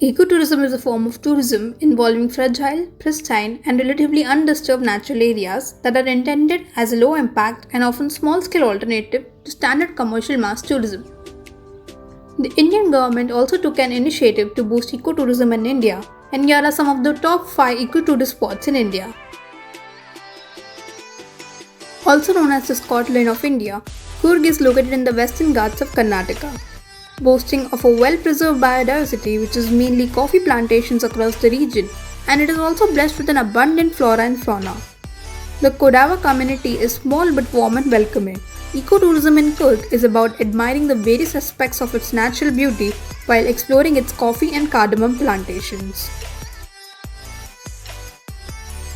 Ecotourism is a form of tourism involving fragile, pristine, and relatively undisturbed natural areas that are intended as a low impact and often small scale alternative to standard commercial mass tourism. The Indian government also took an initiative to boost ecotourism in India, and here are some of the top 5 ecotourist spots in India. Also known as the Scotland of India, Coorg is located in the Western Ghats of Karnataka. Boasting of a well-preserved biodiversity which is mainly coffee plantations across the region, and it is also blessed with an abundant flora and fauna. The Kodava community is small but warm and welcoming. Ecotourism in Coorg is about admiring the various aspects of its natural beauty while exploring its coffee and cardamom plantations.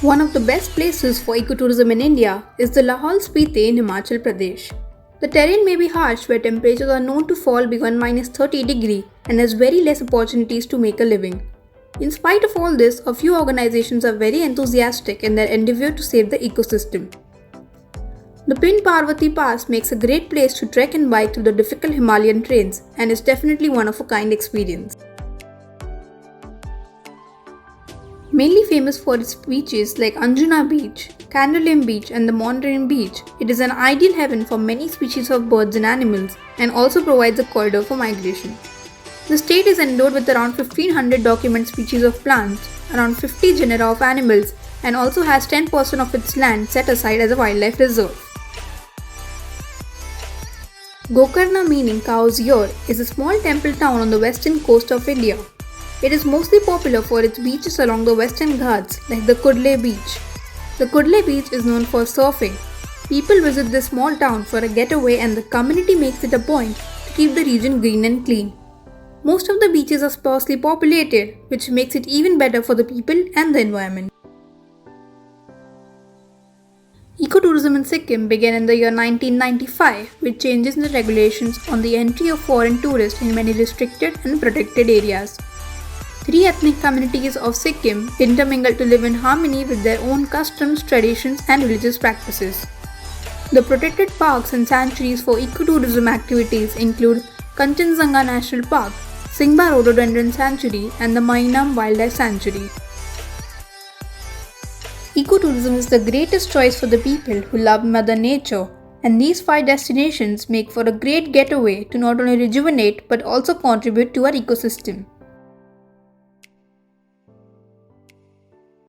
One of the best places for ecotourism in India is the Lahaul Spiti in Himachal Pradesh. The terrain may be harsh where temperatures are known to fall beyond -30 and has very less opportunities to make a living. In spite of all this, a few organizations are very enthusiastic in their endeavor to save the ecosystem. The Pind Parvati Pass makes a great place to trek and bike through the difficult Himalayan terrains and is definitely one of a kind experience. Mainly famous for its beaches like Anjuna Beach, Candolim Beach and the Mondrian Beach, it is an ideal haven for many species of birds and animals and also provides a corridor for migration. The state is endowed with around 1500 documented species of plants, around 50 genera of animals and also has 10% of its land set aside as a wildlife reserve. Gokarna, meaning cow's ear, is a small temple town on the western coast of India. It is mostly popular for its beaches along the western Ghats like the Kudle Beach. The Kudle Beach is known for surfing. People visit this small town for a getaway and the community makes it a point to keep the region green and clean. Most of the beaches are sparsely populated, which makes it even better for the people and the environment. Ecotourism in Sikkim began in the year 1995 with changes in the regulations on the entry of foreign tourists in many restricted and protected areas. 3 ethnic communities of Sikkim intermingle to live in harmony with their own customs, traditions, and religious practices. The protected parks and sanctuaries for ecotourism activities include Kanchenjunga National Park, Singba Rhododendron Sanctuary, and the Mainam Wildlife Sanctuary. Ecotourism is the greatest choice for the people who love Mother Nature, and these 5 destinations make for a great getaway to not only rejuvenate but also contribute to our ecosystem.